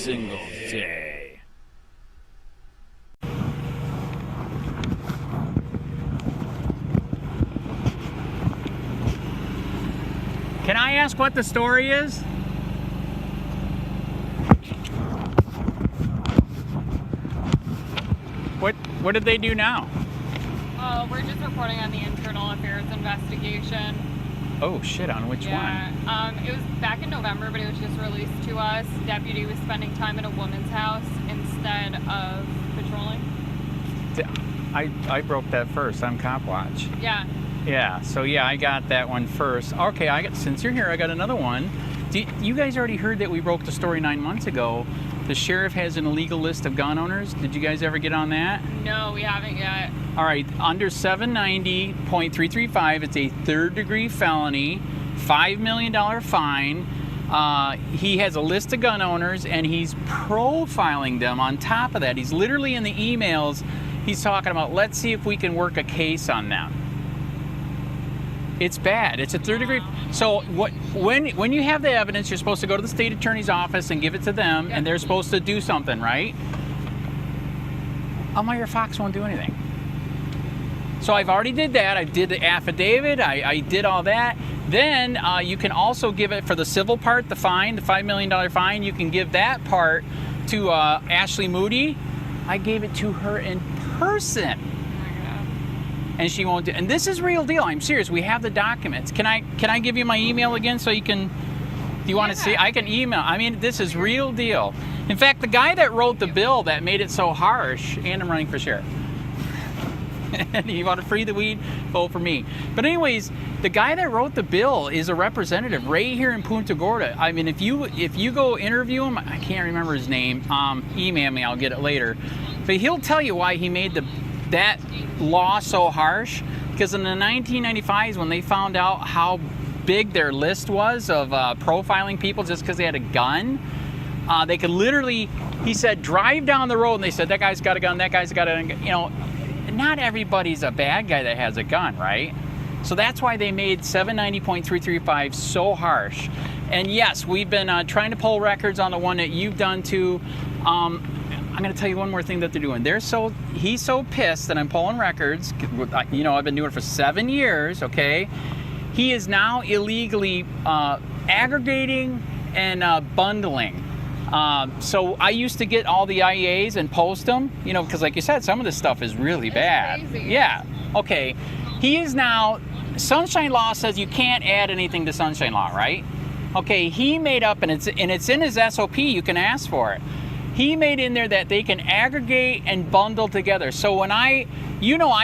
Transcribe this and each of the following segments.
single day. Can I ask what the story is? What did they do now? We're just reporting on the internal affairs investigation. Oh shit, on which one? It was back in November, but it was just released to us. Deputy was spending time at a woman's house instead of patrolling. I broke that first. I'm COPWATCH. Yeah. Yeah, so yeah, I got that one first. Okay, since you're here, I got another one. You guys already heard that we broke the story 9 months ago. The sheriff has an illegal list of gun owners. Did you guys ever get on that? No, we haven't yet. All right, under 790.335, it's a third-degree felony, $5 million fine. He has a list of gun owners, and he's profiling them on top of that. He's literally in the emails, he's talking about, let's see if we can work a case on them. It's bad. It's a third degree. So when you have the evidence, you're supposed to go to the state attorney's office and give it to them, and they're supposed to do something, right? Elmira Fox won't do anything. So I've already did that. I did the affidavit. I did all that. Then you can also give it for the civil part, the fine, the $5 million fine. You can give that part to Ashley Moody. I gave it to her in person. And she won't do. And this is real deal. I'm serious. We have the documents. Can I give you my email again so you can? Do you want to see? I can email. I mean, this is real deal. In fact, the guy that wrote the bill that made it so harsh, and I'm running for sheriff. And you want to free the weed? Vote for me. But anyways, the guy that wrote the bill is a representative right here in Punta Gorda. I mean, if you go interview him, I can't remember his name. Email me. I'll get it later. But he'll tell you why he made that law so harsh, because in the 1995s when they found out how big their list was of profiling people just because they had a gun, they could literally, he said, drive down the road and they said, that guy's got a gun, that guy's got a gun. You know, not everybody's a bad guy that has a gun, right? So that's why they made 790.335 so harsh. And yes, we've been trying to pull records on the one that you've done too. I'm going to tell you one more thing that they're doing. He's so pissed that I'm pulling records. You know, I've been doing it for 7 years, okay? He is now illegally aggregating and bundling. So I used to get all the IEAs and post them, you know, because like you said, some of this stuff is really bad. Crazy. Yeah, okay. He is now, Sunshine Law says you can't add anything to Sunshine Law, right? Okay, he made up, and it's in his SOP, you can ask for it. He made in there that they can aggregate and bundle together. So when I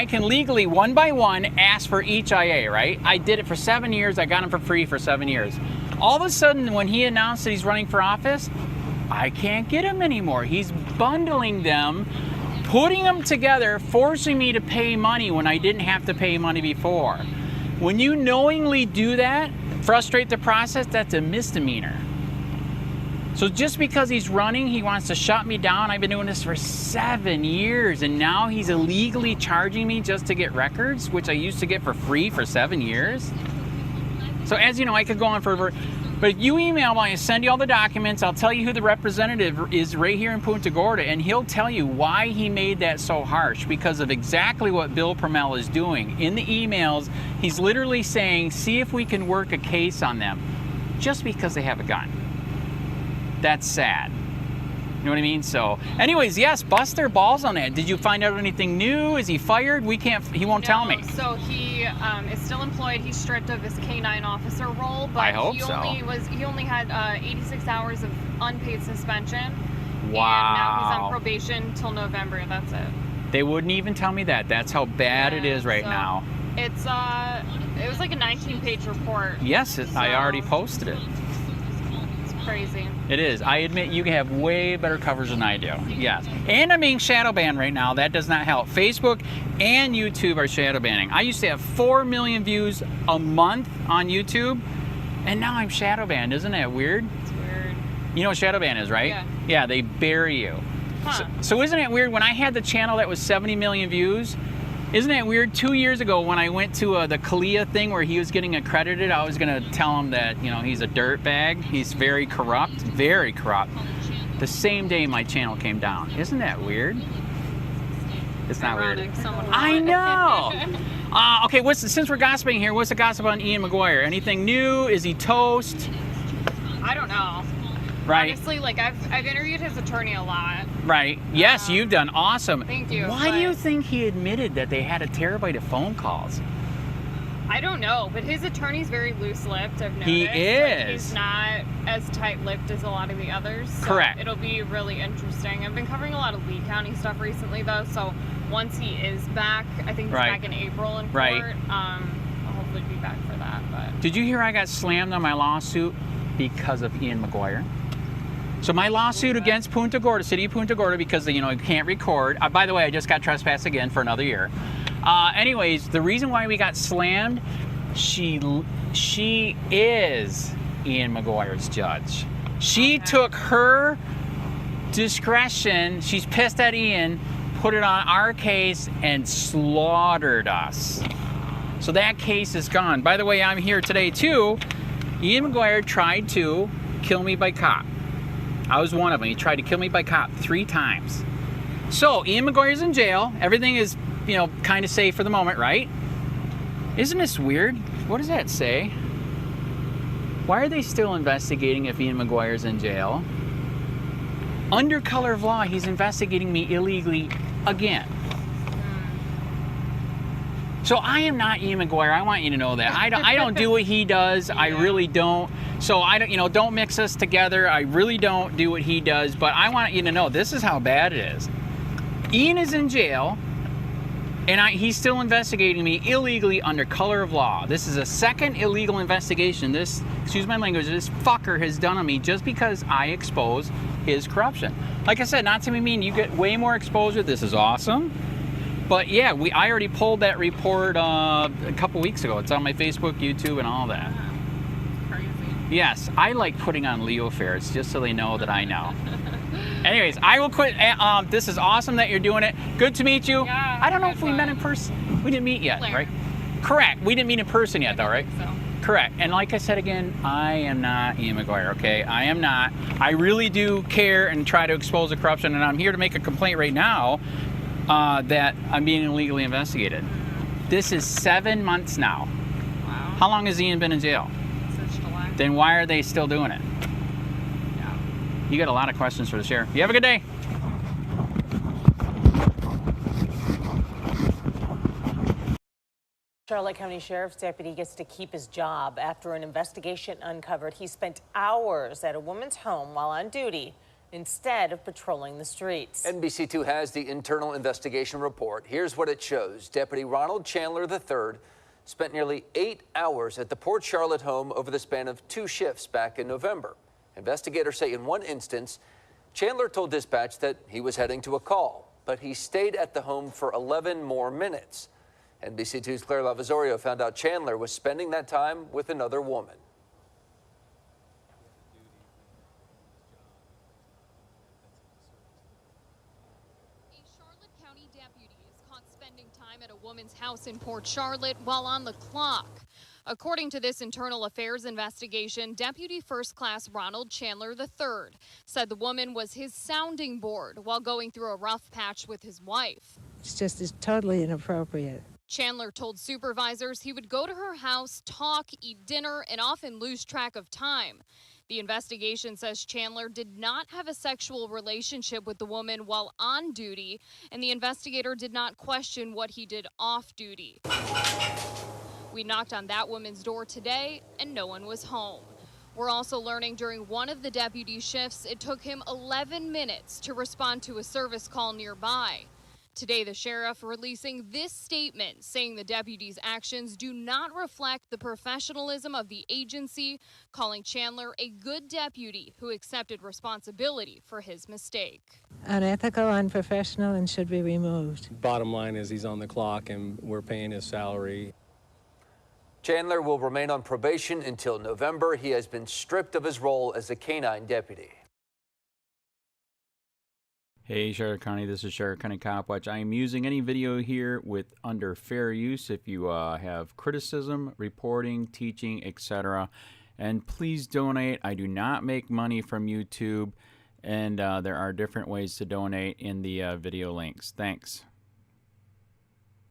can legally one by one ask for each IA, right? I did it for 7 years. I got him for free for 7 years. All of a sudden, when he announced that he's running for office, I can't get him anymore. He's bundling them, putting them together, forcing me to pay money when I didn't have to pay money before. When you knowingly do that, frustrate the process, that's a misdemeanor. So just because he's running, he wants to shut me down. I've been doing this for 7 years, and now he's illegally charging me just to get records, which I used to get for free for 7 years. So as you know, I could go on forever. But if you email me, I send you all the documents. I'll tell you who the representative is right here in Punta Gorda, and he'll tell you why he made that so harsh, because of exactly what Bill PRUMMELL is doing. In the emails, he's literally saying, see if we can work a case on them, just because they have a gun. That's sad. You know what I mean? So anyways, yes, bust their balls on that. Did you find out anything new? Is he fired? He won't tell me. So he is still employed. He's stripped of his K-9 officer role, but I hope he so. only had 86 hours of unpaid suspension. Wow. And now he's on probation till November. That's it. They wouldn't even tell me that. That's how bad it is right now. It's it was like a 19-page report. Yes, I already posted it. Crazy. It is. I admit you have way better coverage than I do. Yes. And I'm being shadow banned right now. That does not help. Facebook and YouTube are shadow banning. I used to have 4 million views a month on YouTube, and now I'm shadow banned. Isn't that weird? It's weird. You know what shadow ban is, right? Yeah. Yeah, they bury you. Huh. So isn't it weird? When I had the channel that was 70 million views, isn't it weird? 2 years ago when I went to the COLLIER thing where he was getting accredited, I was going to tell him that, you know, he's a dirtbag. He's very corrupt, very corrupt. the same day my channel came down. Isn't that weird? It's not Ironic, weird. someone I know. Okay, since we're gossiping here, what's the gossip on Ian McGuire? Anything new? Is he toast? I don't know. Right. Honestly, like I've interviewed his attorney a lot. Right. Yes, you've done awesome. Thank you. Why do you think he admitted that they had a terabyte of phone calls? I don't know, but his attorney's very loose-lipped, I've noticed. He is. Like, he's not as tight-lipped as a lot of the others. So correct. It'll be really interesting. I've been covering a lot of Lee County stuff recently, though, so once he is back, I think he's back in April in court, I'll hopefully be back for that. But did you hear I got slammed on my lawsuit because of Ian McGuire? So my lawsuit against Punta Gorda, City of Punta Gorda, because you can't record. By the way, I just got trespassed again for another year. Anyways, the reason why we got slammed, she is Ian McGuire's judge. She took her discretion. She's pissed at Ian, put it on our case, and slaughtered us. So that case is gone. By the way, I'm here today too. Ian McGuire tried to kill me by cop. I was one of them. He tried to kill me by cop 3 times. So Ian McGuire's in jail. Everything is, kind of safe for the moment, right? Isn't this weird? What does that say? Why are they still investigating if Ian McGuire's in jail? Under color of law, he's investigating me illegally again. So I am not Ian McGuire. I want you to know that. I don't do what he does. I really don't. So I don't, don't mix us together. I really don't do what he does. But I want you to know this is how bad it is. Ian is in jail, and he's still investigating me illegally under color of law. This is a second illegal investigation. This, excuse my language, this fucker has done on me just because I expose his corruption. Like I said, not to be mean, you get way more exposure. This is awesome. But yeah, I already pulled that report a couple weeks ago. It's on my Facebook, YouTube, and all that. crazy. Yes, I like putting on LEOAFFAIRS just so they know that I know. Anyways, I will quit. This is awesome that you're doing it. Good to meet you. Yeah, I don't know if we met in person. We didn't meet yet, right? Correct. We didn't meet in person yet, though, right? So. Correct. And like I said again, I am not Ian McGuire, okay? I am not. I really do care and try to expose the corruption, and I'm here to make a complaint right now that I'm being illegally investigated. This is 7 months now. Wow. How long has Ian been in jail? Since July. Then why are they still doing it? Yeah. You got a lot of questions for the sheriff. You have a good day. Charlotte County Sheriff's deputy gets to keep his job after an investigation uncovered he spent hours at a woman's home while on duty instead of patrolling the streets. NBC2 has the internal investigation report. Here's what it shows. Deputy Ronald Chandler III spent nearly 8 hours at the Port Charlotte home over the span of 2 shifts back in November. Investigators say in one instance, Chandler told dispatch that he was heading to a call, but he stayed at the home for 11 more minutes. NBC2's Claire Lavazorio found out Chandler was spending that time with another woman. Time at a woman's house in Port Charlotte while on the clock. According to this internal affairs investigation, Deputy First Class Ronald Chandler III said the woman was his sounding board while going through a rough patch with his wife. It's totally inappropriate. Chandler told supervisors he would go to her house, talk, eat dinner, and often lose track of time. The investigation says Chandler did not have a sexual relationship with the woman while on duty, and the investigator did not question what he did off duty. We knocked on that woman's door today, and no one was home. We're also learning during one of the deputy shifts, it took him 11 minutes to respond to a service call nearby. Today, the sheriff releasing this statement saying the deputy's actions do not reflect the professionalism of the agency, calling Chandler a good deputy who accepted responsibility for his mistake. Unethical, unprofessional, and should be removed. Bottom line is he's on the clock and we're paying his salary. Chandler will remain on probation until November. He has been stripped of his role as a canine deputy. Hey, Charlotte County, this is Charlotte County COPWATCH. I am using any video here with under fair use if you have criticism, reporting, teaching, etc. And please donate. I do not make money from YouTube. And there are different ways to donate in the video links. Thanks.